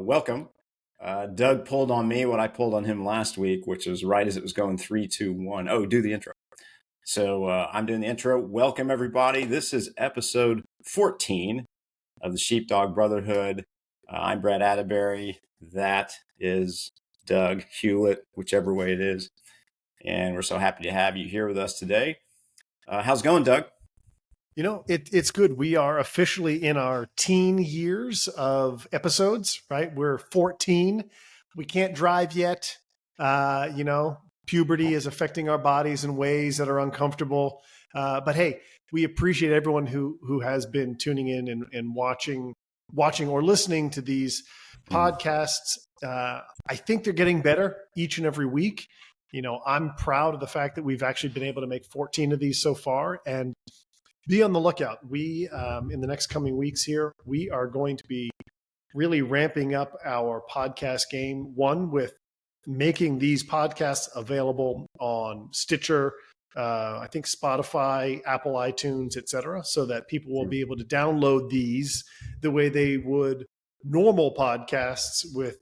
welcome. Doug pulled on me what I pulled on him last week, which was right as it was going 3, 2, 1. Oh, do the intro. So I'm doing the intro. Welcome, everybody. This is episode 14 of the Sheepdog Brotherhood. I'm Brett Atterbury. That is Doug Hewlett, whichever way it is. And we're so happy to have you here with us today. How's it going, Doug? You know, it's good. We are officially in our teen years of episodes, right? We're 14. We can't drive yet. Puberty is affecting our bodies in ways that are uncomfortable. But hey, we appreciate everyone who has been tuning in and watching or listening to these podcasts. I think they're getting better each and every week. You know, I'm proud of the fact that we've actually been able to make 14 of these so far, and be on the lookout. We, in the next coming weeks here, we are going to be really ramping up our podcast game. One, with making these podcasts available on Stitcher, I think Spotify, Apple iTunes, etc., so that people will be able to download these the way they would normal podcasts with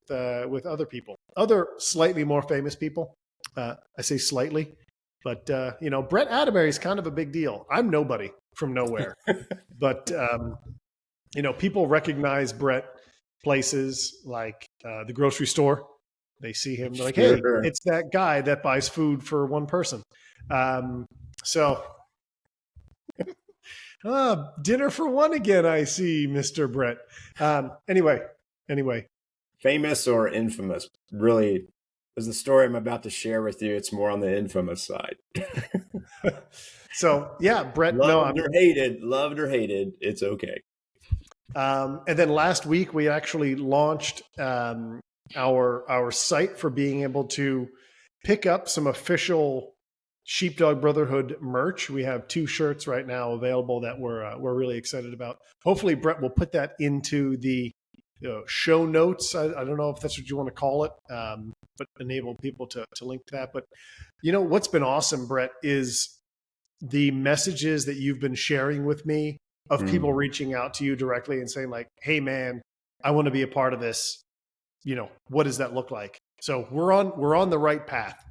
other people, other slightly more famous people. I say slightly, but Brett Atterbury is kind of a big deal. I'm nobody from nowhere, but people recognize Brett places like the grocery store. They see him, they're like, "Hey, it's that guy that buys food for one person." Dinner for one again. I see, Mr. Brett. Anyway, famous or infamous? Really, as the story I'm about to share with you, it's more on the infamous side. So yeah, Brett, loved or hated, it's okay. And then last week we actually launched our site for being able to pick up some official Sheepdog Brotherhood merch. We have 2 shirts right now available that we're really excited about. Hopefully, Brett will put that into the show notes. I don't know if that's what you want to call it, but enable people to link to that. But what's been awesome, Brett, is the messages that you've been sharing with me of people reaching out to you directly and saying like, "Hey man, I want to be a part of this. What does that look like?" So we're on the right path.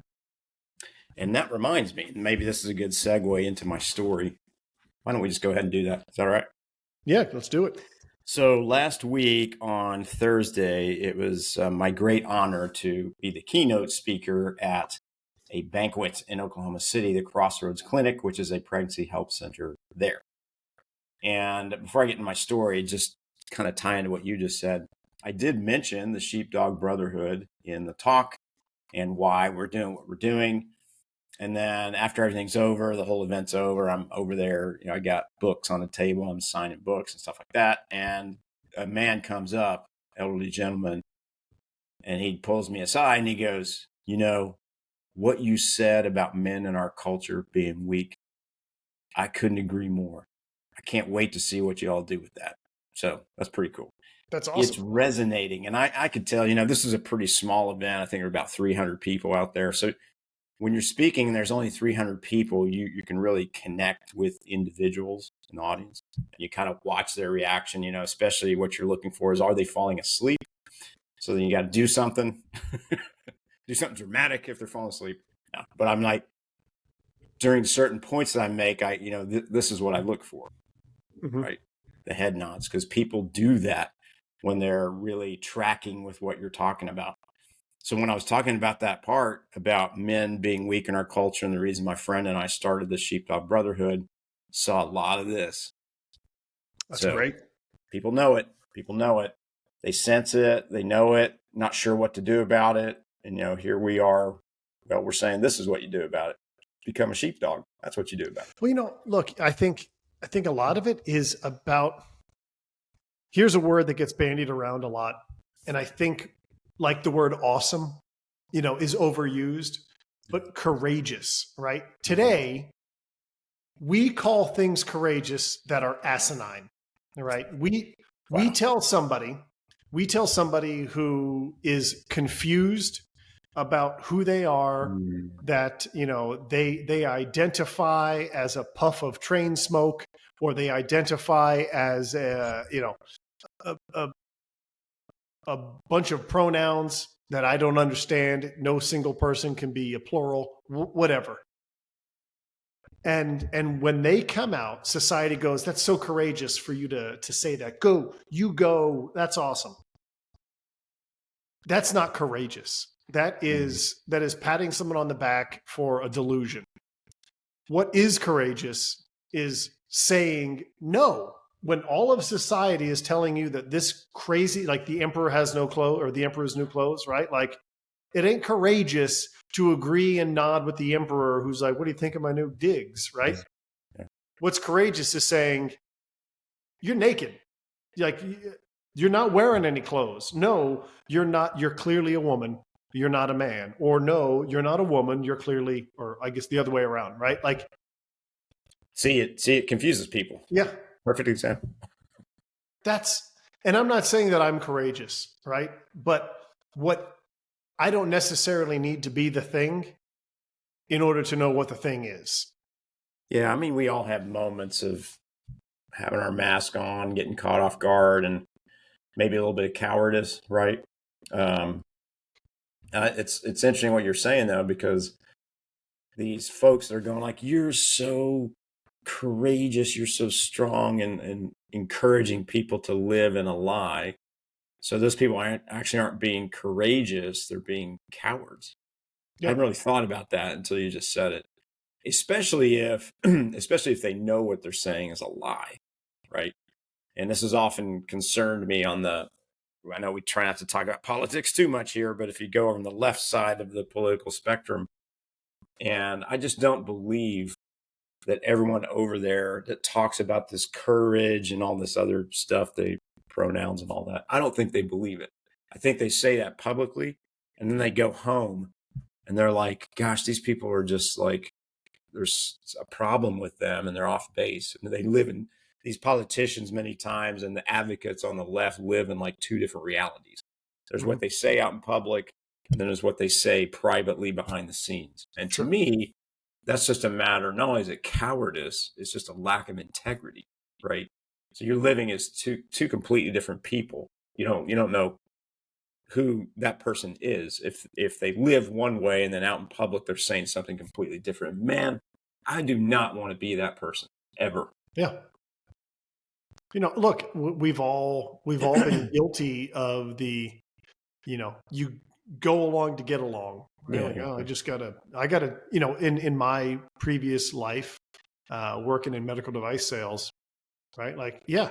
And that reminds me, maybe this is a good segue into my story. Why don't we just go ahead and do that? Is that all right? Yeah, let's do it. So last week on Thursday, it was my great honor to be the keynote speaker at a banquet in Oklahoma City, the Crossroads Clinic, which is a pregnancy health center there. And before I get into my story, just kind of tie into what you just said, I did mention the Sheepdog Brotherhood in the talk and why we're doing what we're doing. And then after everything's over, the whole event's over, I'm over there, I got books on the table, I'm signing books and stuff like that. And a man comes up, elderly gentleman, and he pulls me aside and he goes, what you said about men in our culture being weak, I couldn't agree more. I can't wait to see what you all do with that. So that's pretty cool. That's awesome. It's resonating. And I could tell, this is a pretty small event. I think there are about 300 people out there. So when you're speaking and there's only 300 people, you can really connect with individuals in the audience. You kind of watch their reaction, especially what you're looking for is, are they falling asleep? So then you got to do something. Do something dramatic if they're falling asleep. No. But I'm like, during certain points that I make, this is what I look for, right? The head nods, because people do that when they're really tracking with what you're talking about. So when I was talking about that part about men being weak in our culture and the reason my friend and I started the Sheepdog Brotherhood, saw a lot of this. That's great. People know it. They sense it. They know it. Not sure what to do about it. And, here we are. Well, we're saying this is what you do about it. Become a sheepdog. That's what you do about it. Well, look, I think a lot of it is about, here's a word that gets bandied around a lot. And I think like the word awesome, is overused, but courageous, right? Today, we call things courageous that are asinine, right? We tell somebody who is confused about who they are, that, they identify as a puff of train smoke, or they identify as a a bunch of pronouns that I don't understand. No single person can be a plural, whatever. And when they come out, society goes, that's so courageous for you to say that. You go, that's awesome. That's not courageous. That is patting someone on the back for a delusion. What is courageous is saying no. When all of society is telling you that this crazy, like the emperor has no clothes or the emperor's new clothes, right? Like it ain't courageous to agree and nod with the emperor who's like, what do you think of my new digs, right? Yeah. What's courageous is saying, you're naked. Like, you're not wearing any clothes. No, you're not. You're clearly a woman. You're not a man. Or no, you're not a woman. You're clearly, or I guess the other way around, right? Like, see, it confuses people. Yeah. Perfect example. And I'm not saying that I'm courageous, right? But I don't necessarily need to be the thing in order to know what the thing is. Yeah, I mean, we all have moments of having our mask on, getting caught off guard, and maybe a little bit of cowardice, right? It's interesting what you're saying, though, because these folks are going like, you're so courageous, you're so strong, and encouraging people to live in a lie. So those people aren't being courageous, they're being cowards. Yeah. I hadn't really thought about that until you just said it. Especially if they know what they're saying is a lie, right? And this has often concerned me I know we try not to talk about politics too much here, but if you go on the left side of the political spectrum, and I just don't believe that everyone over there that talks about this courage and all this other stuff, the pronouns and all that, I don't think they believe it. I think they say that publicly, and then they go home and they're like, gosh, these people are just like, there's a problem with them and they're off base. And they live in, these politicians many times and the advocates on the left live in like two different realities. There's what they say out in public, and then there's what they say privately behind the scenes. And to me, that's just a matter, not only is it cowardice, it's just a lack of integrity, right? So you're living as two completely different people. You don't know who that person is. If they live one way and then out in public they're saying something completely different. Man, I do not want to be that person ever. Yeah. Look, we've all been guilty of the, you go along to get along. Right? Yeah, like, oh, I gotta, in my previous life, working in medical device sales, right? Like, yeah,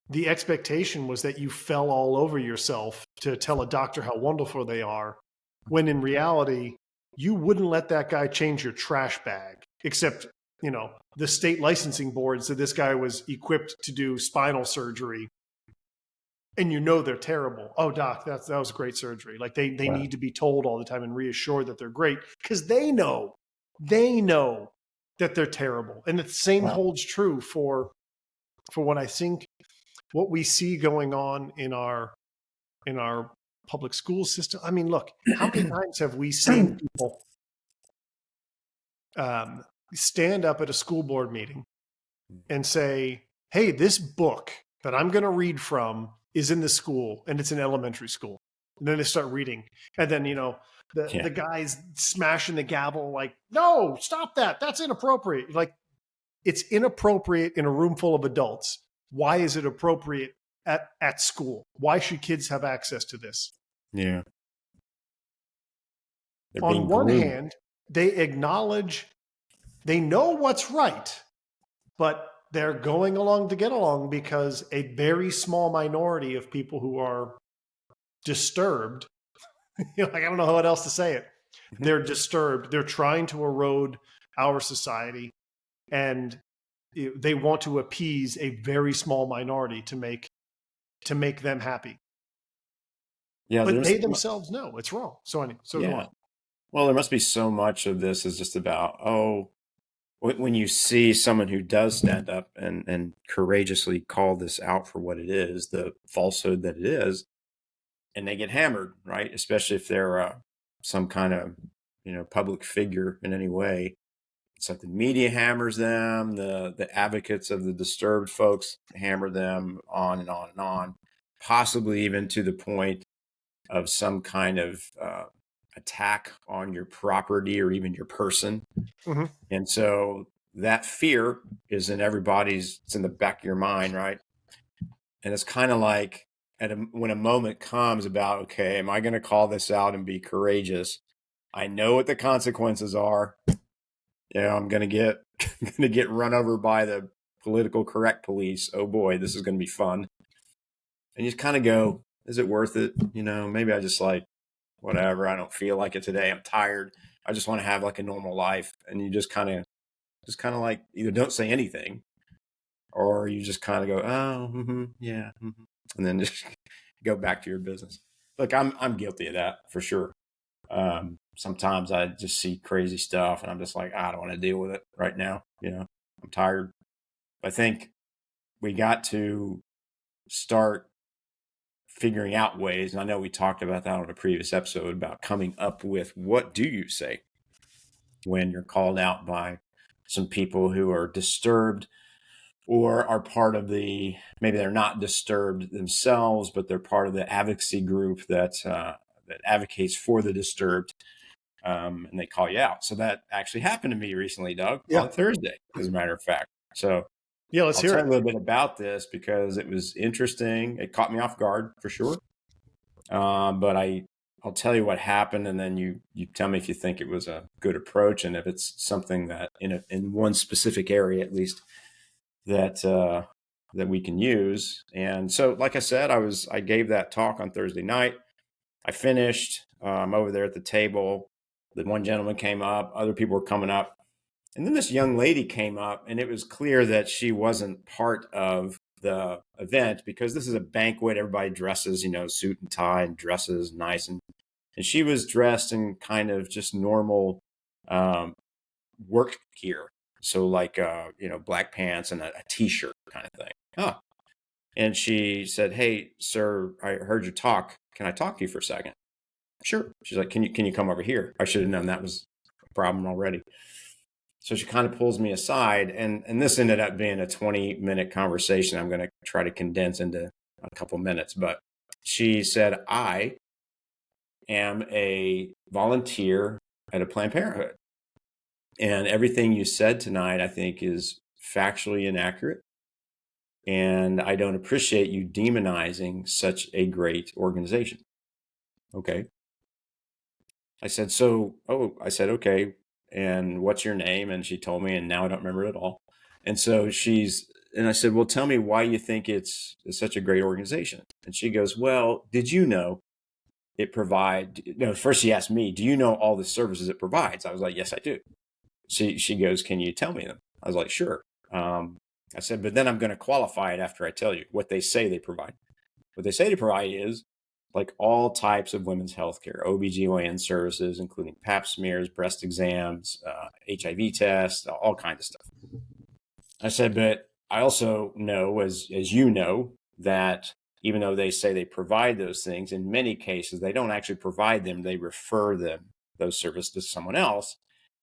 the expectation was that you fell all over yourself to tell a doctor how wonderful they are, when in reality, you wouldn't let that guy change your trash bag, except, the state licensing board said this guy was equipped to do spinal surgery. And they're terrible. Oh, doc, that was great surgery. Like they need to be told all the time and reassured that they're great, because they know that they're terrible. And the same holds true for what I think, what we see going on in our public school system. I mean, look, how many times have we seen people stand up at a school board meeting and say, hey, this book that I'm going to read from is in the school, and it's an elementary school. And then they start reading. And then, the guy's smashing the gavel like, no, stop that. That's inappropriate. Like, it's inappropriate in a room full of adults. Why is it appropriate at school? Why should kids have access to this? Yeah. On one hand, they acknowledge, they know what's right, but they're going along to get along because a very small minority of people who are disturbed, like, I don't know how else to say it. They're disturbed. They're trying to erode our society, and they want to appease a very small minority to make them happy. Yeah, but they themselves know it's wrong. So well, there must be so much of this is just about, when you see someone who does stand up and courageously call this out for what it is, the falsehood that it is, and they get hammered, right? Especially if they're some kind of, public figure in any way. It's like the media hammers them, the advocates of the disturbed folks hammer them on and on and on. possibly even to the point of some kind of attack on your property or even your person. Mm-hmm. And so that fear is in everybody's, it's in the back of your mind, right? And it's kind of like when a moment comes about, okay, am I going to call this out and be courageous? I know what the consequences are. I'm going to get going to get run over by the political correct police. Oh boy, this is going to be fun. And you just kind of go, is it worth it? Maybe I just like whatever. I don't feel like it today. I'm tired. I just want to have like a normal life. And you just kind of like either don't say anything, or you just kind of go, oh, yeah, and then just go back to your business. Look, I'm guilty of that for sure. Sometimes I just see crazy stuff and I'm just like, I don't want to deal with it right now. I'm tired. I think we got to start figuring out ways. And I know we talked about that on a previous episode about coming up with, what do you say when you're called out by some people who are disturbed or are part of maybe they're not disturbed themselves, but they're part of the advocacy group that advocates for the disturbed. And they call you out. So that actually happened to me recently, Doug, on Thursday, as a matter of fact. So let's hear I'll it. tell you a little bit about this because it was interesting. It caught me off guard for sure. But I'll tell you what happened, and then you tell me if you think it was a good approach, and if it's something that in one specific area at least that we can use. And so, like I said, I gave that talk on Thursday night. I finished over there at the table. The one gentleman came up, other people were coming up. And then this young lady came up, and it was clear that she wasn't part of the event because this is a banquet. Everybody dresses, suit and tie and dresses nice. And she was dressed in kind of just normal work gear. So like, black pants and a t-shirt kind of thing. Oh. And she said, "Hey, sir, I heard you talk. Can I talk to you for a second?" Sure. She's like, can you come over here? I should have known that was a problem already. So she kind of pulls me aside, and this ended up being a 20-minute conversation. I'm going to try to condense into a couple minutes, but she said, "I am a volunteer at a Planned Parenthood. And everything you said tonight, I think, is factually inaccurate. And I don't appreciate you demonizing such a great organization." Okay. I said, okay. And what's your name? And she told me, and now I don't remember it at all. And so I said, well, tell me why you think it's such a great organization. And she goes, well, did you know first she asked me, do you know all the services it provides? I was like, yes, I do. She goes, can you tell me them? I was like, sure. I said, but then I'm going to qualify it after I tell you what they say they provide. What they say they provide is like all types of women's health care, OBGYN services, including pap smears, breast exams, HIV tests, all kinds of stuff. I said, but I also know, as you know, that even though they say they provide those things, in many cases, they don't actually provide them. They refer those services to someone else.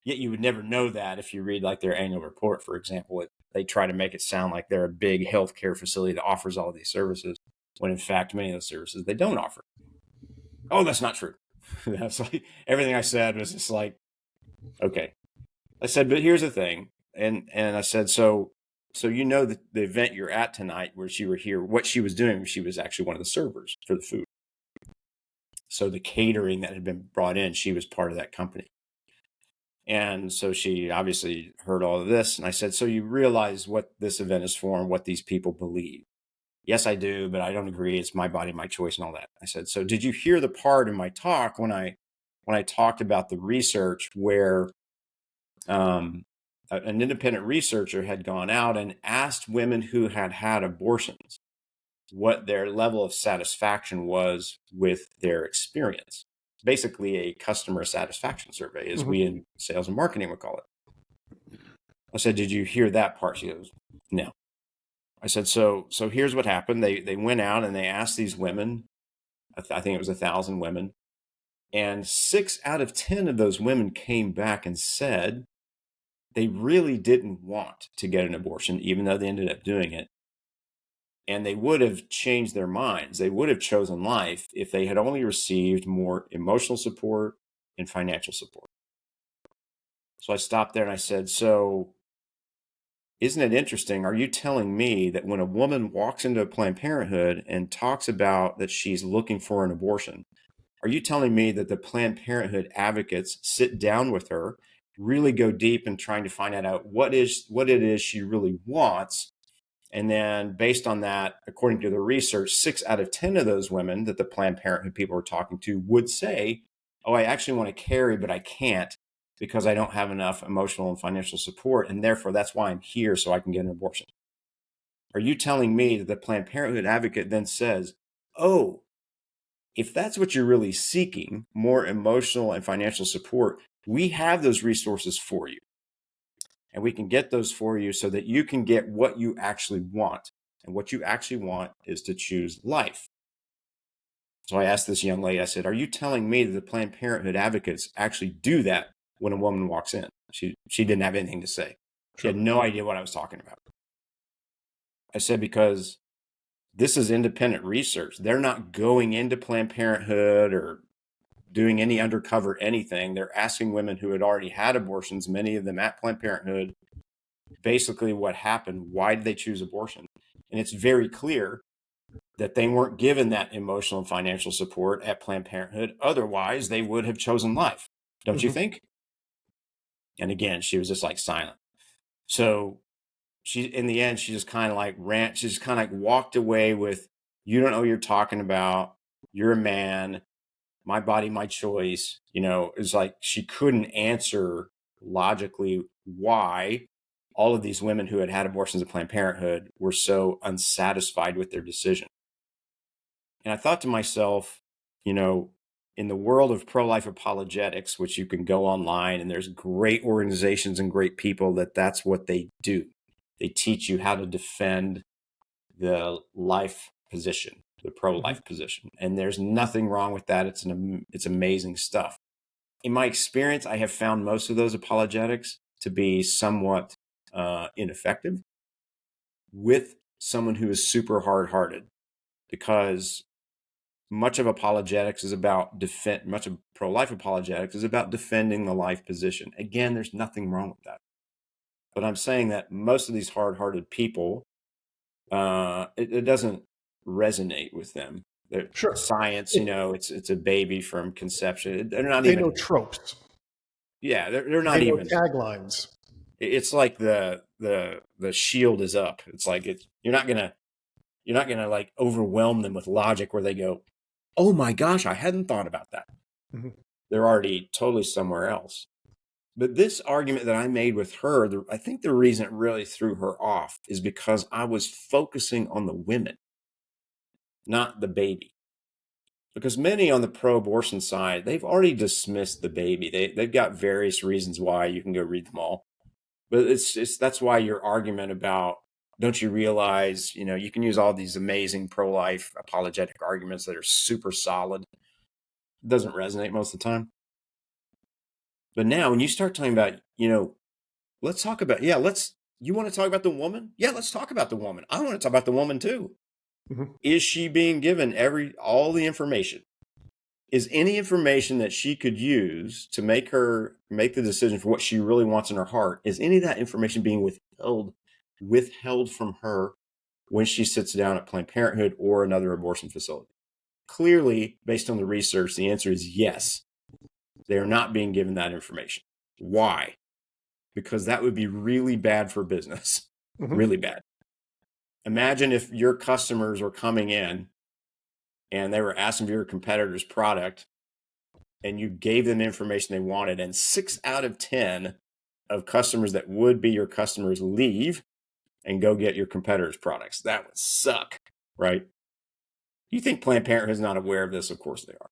Yet you would never know that if you read like their annual report, for example. They try to make it sound like they're a big healthcare facility that offers all of these services, when in fact, many of those services they don't offer. Oh, that's not true. That's like everything I said was just like, okay. I said, but here's the thing. And I said, so the event you're at tonight where you were here, what she was doing, she was actually one of the servers for the food. So the catering that had been brought in, she was part of that company. And so she obviously heard all of this. And I said, so you realize what this event is for and what these people believe? Yes, I do, but I don't agree. It's my body, my choice, and all that. I said, so did you hear the part in my talk when I talked about the research where an independent researcher had gone out and asked women who had had abortions what their level of satisfaction was with their experience? Basically a customer satisfaction survey, as we in sales and marketing would call it. I said, did you hear that part? She goes, no. I said, so here's what happened. They went out and they asked these women, I think it was 1,000 women, and 6 out of 10 of those women came back and said they really didn't want to get an abortion, even though they ended up doing it. And they would have changed their minds. They would have chosen life if they had only received more emotional support and financial support. So I stopped there and I said, so isn't it interesting? Are you telling me that when a woman walks into a Planned Parenthood and talks about that she's looking for an abortion, are you telling me that the Planned Parenthood advocates sit down with her, really go deep in trying to find out what it is she really wants? And then based on that, according to the research, 6 out of 10 of those women that the Planned Parenthood people are talking to would say, oh, I actually want to carry, but I can't because I don't have enough emotional and financial support. And therefore, that's why I'm here, so I can get an abortion. Are you telling me that the Planned Parenthood advocate then says, oh, if that's what you're really seeking, more emotional and financial support, we have those resources for you. And we can get those for you so that you can get what you actually want. And what you actually want is to choose life. So I asked this young lady, I said, are you telling me that the Planned Parenthood advocates actually do that when a woman walks in? She didn't have anything to say. She had no idea what I was talking about. I said, because this is independent research. They're not going into Planned Parenthood or doing any undercover anything. They're asking women who had already had abortions, many of them at Planned Parenthood, basically what happened, why did they choose abortion? And it's very clear that they weren't given that emotional and financial support at Planned Parenthood. Otherwise, they would have chosen life. Don't you think? And again, she was just like silent. So in the end, she just kind of like she just kind of like walked away with, you don't know what you're talking about. You're a man. My body, my choice. It's like she couldn't answer logically why all of these women who had had abortions at Planned Parenthood were so unsatisfied with their decision. And I thought to myself, in the world of pro-life apologetics, which you can go online and there's great organizations and great people that's what they do. They teach you how to defend the life position, the pro-life position. And there's nothing wrong with that. It's amazing stuff. In my experience, I have found most of those apologetics to be somewhat ineffective with someone who is super hard-hearted, because much of apologetics is about much of pro-life apologetics is about defending the life position. Again, there's nothing wrong with that. But I'm saying that most of these hard-hearted people, it doesn't resonate with them. Sure. Science, it's a baby from conception. They're not They even know tropes. Yeah, they're not They know even taglines. It's like the shield is up. It's like you're not gonna like overwhelm them with logic where they go, oh my gosh, I hadn't thought about that. Mm-hmm. They're already totally somewhere else. But this argument that I made with her, I think the reason it really threw her off is because I was focusing on the women, not the baby. Because many on the pro-abortion side, they've already dismissed the baby. They've got various reasons why. You can go read them all. But that's why your argument about, don't you realize, you can use all these amazing pro-life apologetic arguments that are super solid. It doesn't resonate most of the time. But now when you start talking about, let's talk about, you want to talk about the woman? Yeah, let's talk about the woman. I want to talk about the woman too. Mm-hmm. Is she being given all the information? Is any information that she could use to make the decision for what she really wants in her heart, is any of that information being withheld from her when she sits down at Planned Parenthood or another abortion facility? Clearly, based on the research, the answer is yes. They are not being given that information. Why? Because that would be really bad for business. Mm-hmm. Really bad. Imagine if your customers were coming in and they were asking for your competitor's product and you gave them the information they wanted, and 6 out of 10 of customers that would be your customers leave and go get your competitor's products. That would suck, right? You think Planned Parenthood is not aware of this? Of course they are.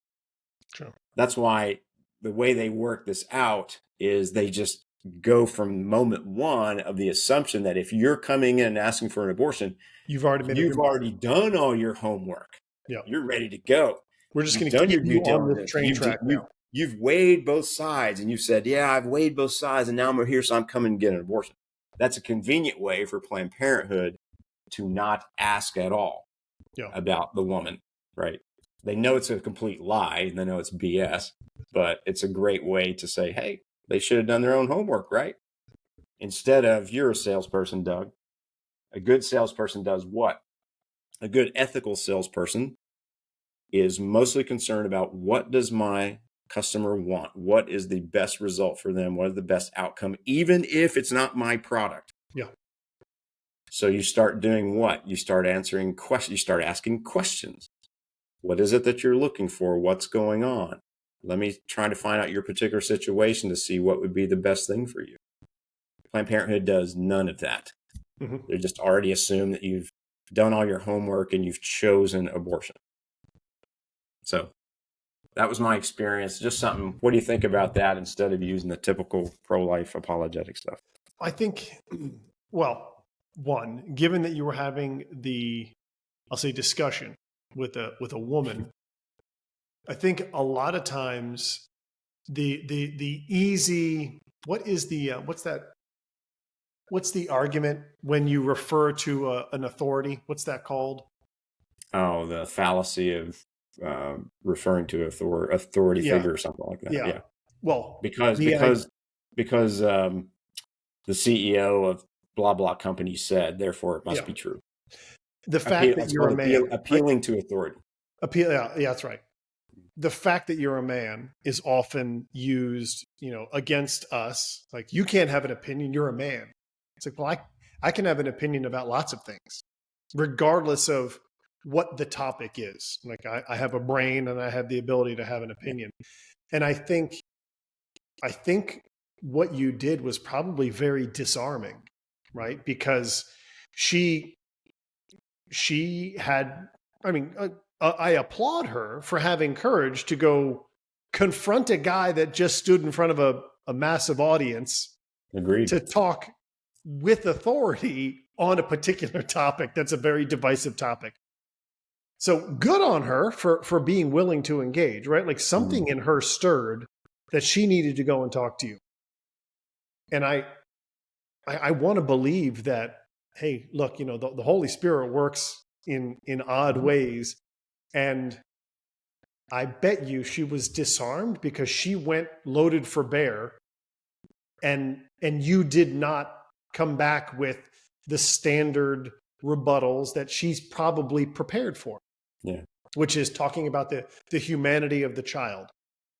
True. That's why the way they work this out is they just go from moment one of the assumption that if you're coming in and asking for an abortion, you've already done all your homework. Yeah. You're ready to go. We're just going to keep you on this train track now. You've weighed both sides and you've said, yeah, I've weighed both sides and now I'm here, so I'm coming to get an abortion. That's a convenient way for Planned Parenthood to not ask at all about the woman, right? They know it's a complete lie. They know it's BS, but it's a great way to say, hey, they should have done their own homework, right? Instead of, you're a salesperson, Doug. A good salesperson does what? A good ethical salesperson is mostly concerned about, what does my customer want? What is the best result for them? What is the best outcome, even if it's not my product? Yeah. So you start doing what? You start answering questions. You start asking questions. What is it that you're looking for? What's going on? Let me try to find out your particular situation to see what would be the best thing for you. Planned Parenthood does none of that. Mm-hmm. They just already assume that you've done all your homework and you've chosen abortion. So that was my experience. Just something, what do you think about that instead of using the typical pro-life apologetic stuff? I think, well, one, given that you were having the, I'll say, discussion with a woman, I think a lot of times the easy, what's the argument when you refer to an authority? What's that called? Oh, the fallacy of referring to authority figure or something like that. Yeah. Well, because the CEO of blah blah company said, therefore it must be true. The fact that you're a man, appealing to authority. Yeah, that's right. The fact that you're a man is often used, against us. Like, you can't have an opinion. You're a man. It's like, well, I can have an opinion about lots of things, regardless of what the topic is. Like, I have a brain and I have the ability to have an opinion. And I think what you did was probably very disarming, right? Because she had, I applaud her for having courage to go confront a guy that just stood in front of a massive audience. Agreed. To talk with authority on a particular topic that's a very divisive topic. So good on her for being willing to engage, right? Like, something in her stirred that she needed to go and talk to you. And I want to believe that, hey, look, the Holy Spirit works in odd ways. And I bet you she was disarmed because she went loaded for bear, and you did not come back with the standard rebuttals that she's probably prepared for. Yeah. Which is talking about the humanity of the child,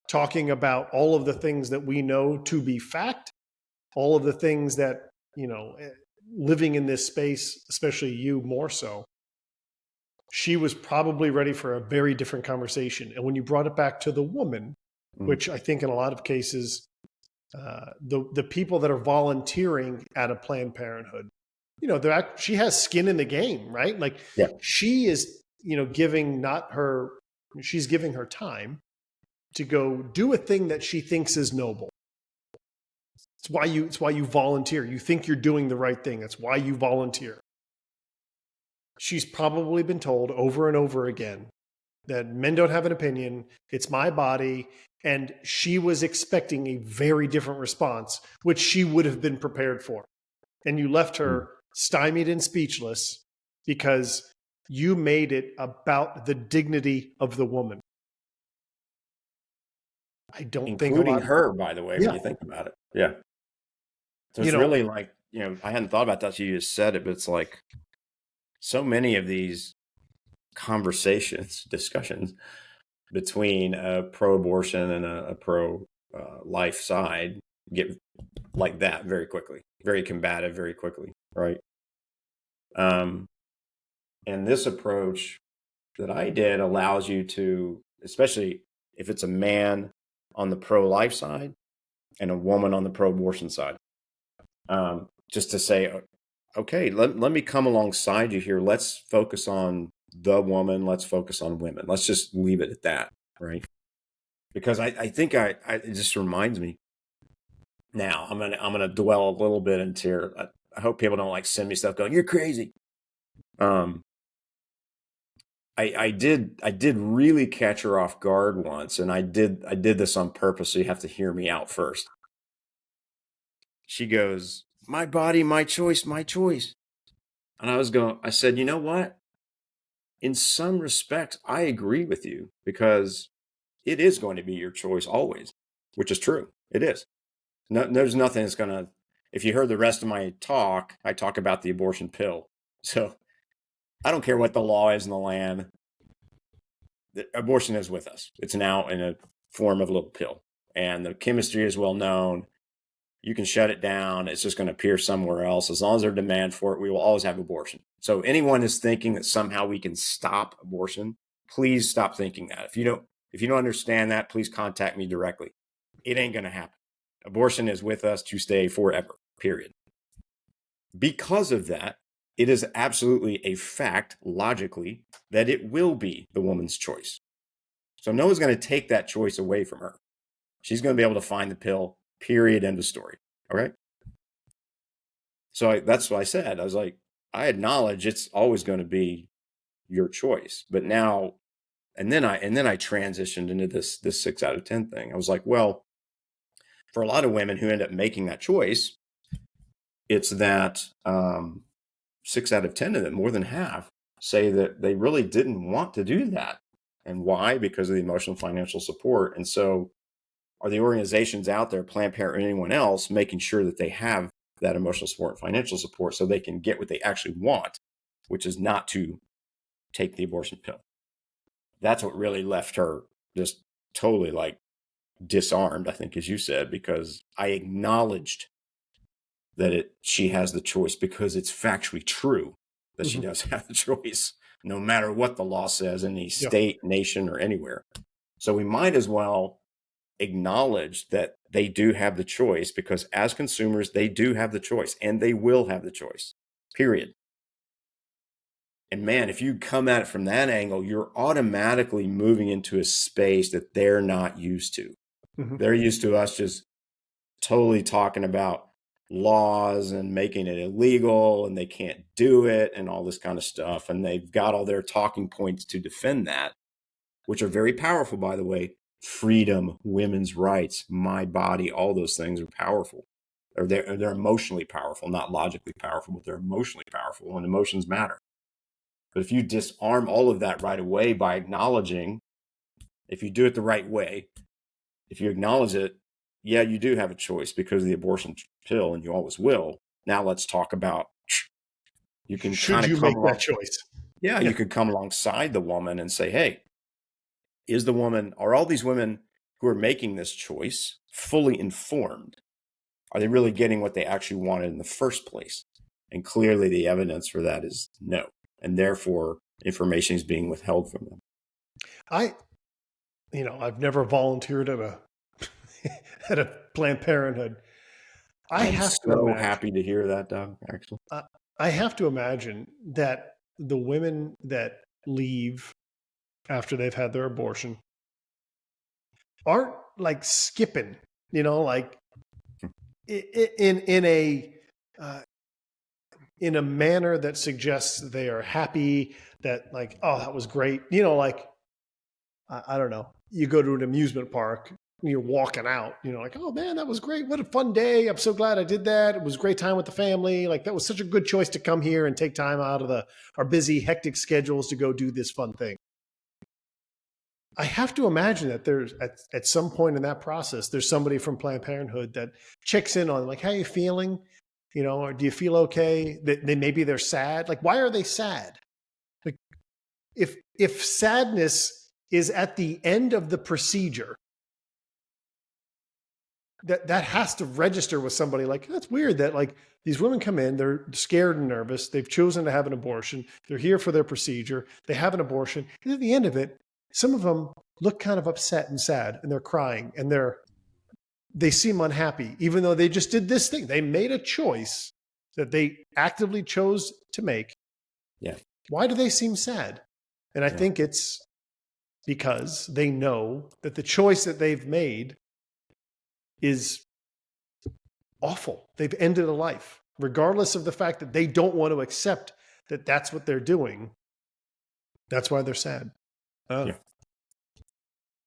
talking about all of the things that we know to be fact, all of the things that, living in this space, especially you more so, she was probably ready for a very different conversation. And when you brought it back to the woman, which I think in a lot of cases, the people that are volunteering at a Planned Parenthood, she has skin in the game, right? Like, she is, she's giving her time to go do a thing that she thinks is noble. It's why you volunteer. You think you're doing the right thing. That's why you volunteer. She's probably been told over and over again that men don't have an opinion. It's my body. And she was expecting a very different response, which she would have been prepared for. And you left her stymied and speechless because you made it about the dignity of the woman. I don't including her, by the way, when you think about it. Yeah. So it's really like, I hadn't thought about that. You just said it, but it's like so many of these discussions between a pro-abortion and a pro-life side get like that very quickly, very combative very quickly, right? And this approach that I did allows you to, especially if it's a man on the pro-life side and a woman on the pro-abortion side, just to say, okay, let me come alongside you here. Let's focus on the woman. Let's focus on women. Let's just leave it at that, right? Because I think it just reminds me. Now I'm gonna dwell a little bit into. I hope people don't send me stuff going, you're crazy. I did really catch her off guard once, and I did this on purpose. So you have to hear me out first. She goes, "My body, my choice, my choice." And I said, you know what? In some respects, I agree with you because it is going to be your choice always, which is true. It is. No, there's nothing that's going to, if you heard the rest of my talk, I talk about the abortion pill. So I don't care what the law is in the land. The abortion is with us. It's now in a form of a little pill. And the chemistry is well known. You can shut it down. It's just going to appear somewhere else. As long as there's demand for it, we will always have abortion. So anyone is thinking that somehow we can stop abortion, please stop thinking that. If you don't understand that, please contact me directly. It ain't going to happen. Abortion is with us to stay forever, period. Because of that, it is absolutely a fact, logically, that it will be the woman's choice. So no one's going to take that choice away from her. She's going to be able to find the pill, period, end of story. All right. So that's what I said. I was like, I acknowledge it's always going to be your choice. But now, and then I transitioned into this 6 out of 10 thing. I was like, well, for a lot of women who end up making that choice, it's that 6 out of 10 of them, more than half, say that they really didn't want to do that. And why? Because of the emotional financial support. And so are the organizations out there, Planned Parenthood or anyone else, making sure that they have that emotional support and financial support so they can get what they actually want, which is not to take the abortion pill. That's what really left her just totally like disarmed, I think, as you said, because I acknowledged that she has the choice because it's factually true that she does have the choice, no matter what the law says in any state, nation, or anywhere. So we might as well acknowledge that they do have the choice, because as consumers, they do have the choice and they will have the choice, period. And man, if you come at it from that angle, you're automatically moving into a space that they're not used to. They're used to us just totally talking about laws and making it illegal and they can't do it and all this kind of stuff. And they've got all their talking points to defend that, which are very powerful, by the way. Freedom, women's rights, my body, all those things are powerful. Or they're emotionally powerful, not logically powerful, but they're emotionally powerful, and emotions matter. But if you disarm all of that right away by acknowledging, if you do it the right way, if you acknowledge it, yeah, you do have a choice because of the abortion pill, and you always will. Now let's talk about, you can should you make that choice? Yeah, you could come alongside the woman and say, hey, are all these women who are making this choice fully informed? Are they really getting what they actually wanted in the first place? And clearly the evidence for that is no. And therefore information is being withheld from them. I've never volunteered at a Planned Parenthood. I'm so happy to hear that, Doug, actually. I have to imagine that the women that leave after they've had their abortion aren't like skipping, like in a manner that suggests they are happy, that like, oh, that was great. Like, I don't know, you go to an amusement park, you're walking out, like, oh man, that was great. What a fun day. I'm so glad I did that. It was a great time with the family. Like, that was such a good choice to come here and take time out of our busy, hectic schedules to go do this fun thing. I have to imagine that there's at some point in that process, there's somebody from Planned Parenthood that checks in on like, how are you feeling? Or do you feel okay? That maybe they're sad. Like, why are they sad? Like, if sadness is at the end of the procedure, that has to register with somebody. Like, that's weird that like these women come in, they're scared and nervous. They've chosen to have an abortion. They're here for their procedure. They have an abortion. And at the end of it, some of them look kind of upset and sad, and they're crying, and they seem unhappy, even though they just did this thing. They made a choice that they actively chose to make. Yeah. Why do they seem sad? And I think it's because they know that the choice that they've made is awful. They've ended a life, regardless of the fact that they don't want to accept that that's what they're doing. That's why they're sad. Yeah.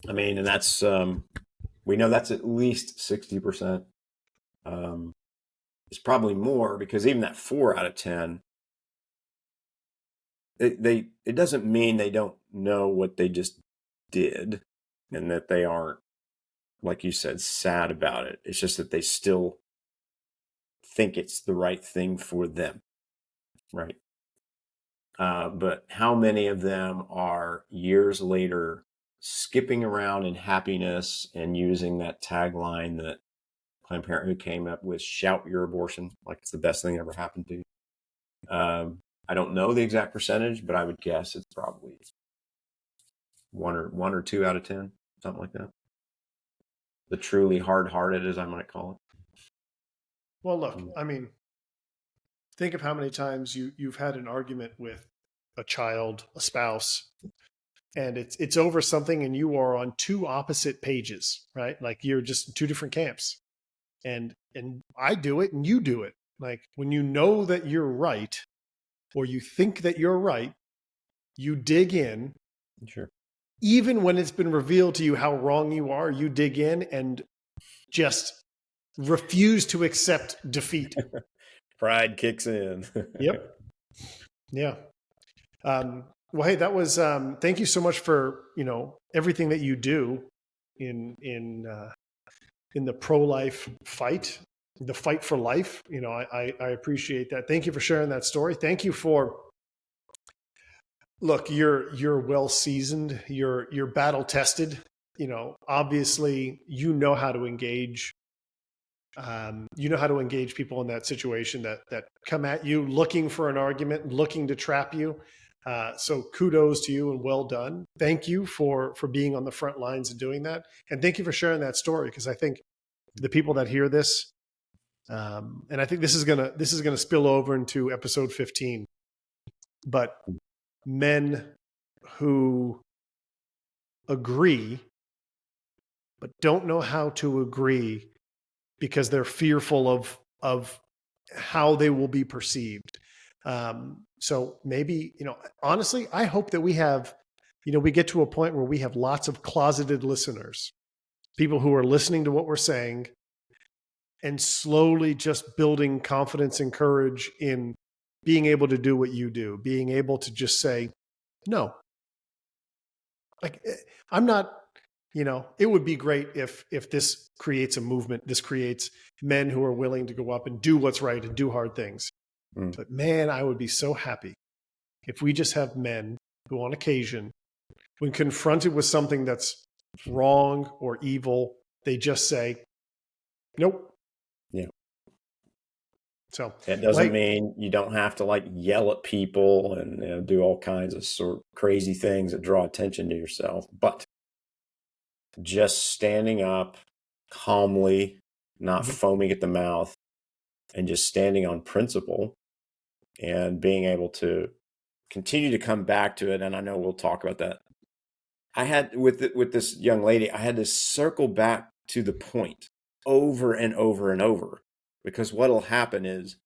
I mean, and that's, we know that's at least 60%. It's probably more, because even that 4 out of 10, it doesn't mean they don't know what they just did and that they aren't, like you said, sad about it. It's just that they still think it's the right thing for them, right? But how many of them are years later skipping around in happiness and using that tagline that Planned Parenthood came up with, shout your abortion, like it's the best thing that ever happened to you? I don't know the exact percentage, but I would guess it's probably one or two out of 10, something like that. The truly hard-hearted, as I might call it. Well, look, I mean, think of how many times you've had an argument with a child, a spouse, and it's over something, and you are on two opposite pages, right? Like you're just in two different camps. And I do it, and you do it. Like when you know that you're right, or you think that you're right, you dig in. Sure. Even when it's been revealed to you how wrong you are, you dig in and just refuse to accept defeat. Pride kicks in. Yep. Yeah. Well, hey, that was, thank you so much for, everything that you do in the pro-life fight, the fight for life. I appreciate that. Thank you for sharing that story. Thank you for, look, you're well seasoned, you're battle tested, obviously you know how to engage. You know how to engage people in that situation that come at you looking for an argument, looking to trap you. So kudos to you and well done. Thank you for being on the front lines and doing that. And thank you for sharing that story, because I think the people that hear this, and I think this is gonna spill over into episode 15, but men who agree but don't know how to agree because they're fearful of how they will be perceived. So maybe, honestly, I hope that we have, we get to a point where we have lots of closeted listeners, people who are listening to what we're saying and slowly just building confidence and courage in being able to do what you do, being able to just say, no, like I'm not, it would be great if this creates a movement, this creates men who are willing to go up and do what's right and do hard things. But man, I would be so happy if we just have men who on occasion, when confronted with something that's wrong or evil, they just say, nope. Yeah. So it doesn't mean you don't have to yell at people and do all kinds of sort of crazy things that draw attention to yourself, but just standing up calmly, not foaming at the mouth, and just standing on principle and being able to continue to come back to it. And I know we'll talk about that. I had with this young lady, I had to circle back to the point over and over and over, because what'll happen is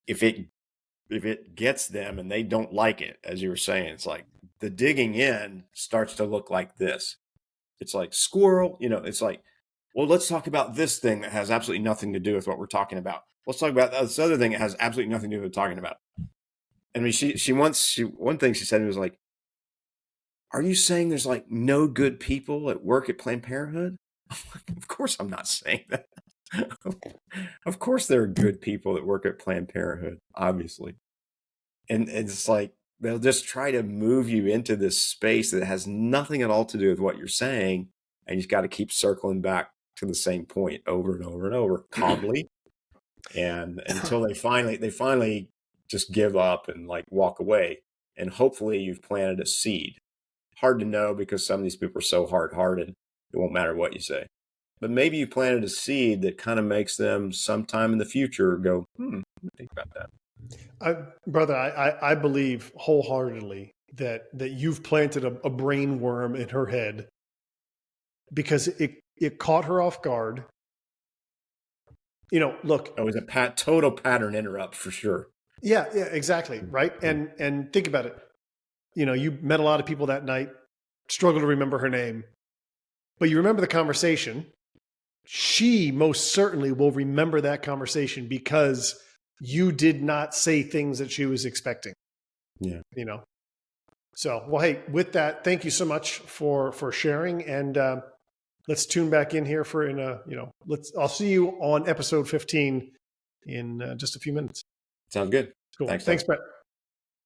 if it gets them and they don't like it, as you were saying, it's like the digging in starts to look like this. It's like squirrel, it's like, well, let's talk about this thing that has absolutely nothing to do with what we're talking about. Let's talk about this other thing that has absolutely nothing to do with what we're talking about. I mean, one thing she said was like, are you saying there's no good people at work at Planned Parenthood? Of course I'm not saying that. Of course there are good people that work at Planned Parenthood, obviously. And it's like, they'll just try to move you into this space that has nothing at all to do with what you're saying. And you've got to keep circling back to the same point over and over and over calmly. And until they finally just give up and walk away. And hopefully you've planted a seed. Hard to know because some of these people are so hard-hearted, it won't matter what you say. But maybe you planted a seed that kind of makes them sometime in the future go, let me think about that. Brother, I believe wholeheartedly that you've planted a brain worm in her head because it caught her off guard. Look, it was a total pattern interrupt for sure. Yeah, exactly. Right. And think about it. You met a lot of people that night, struggle to remember her name, but you remember the conversation. She most certainly will remember that conversation because you did not say things that she was expecting. Yeah. You know. So, well, hey, with that, thank you so much for sharing, and let's tune back in here for I'll see you on episode 15 in just a few minutes. Sounds good. Cool. Thanks, Thanks, Brett.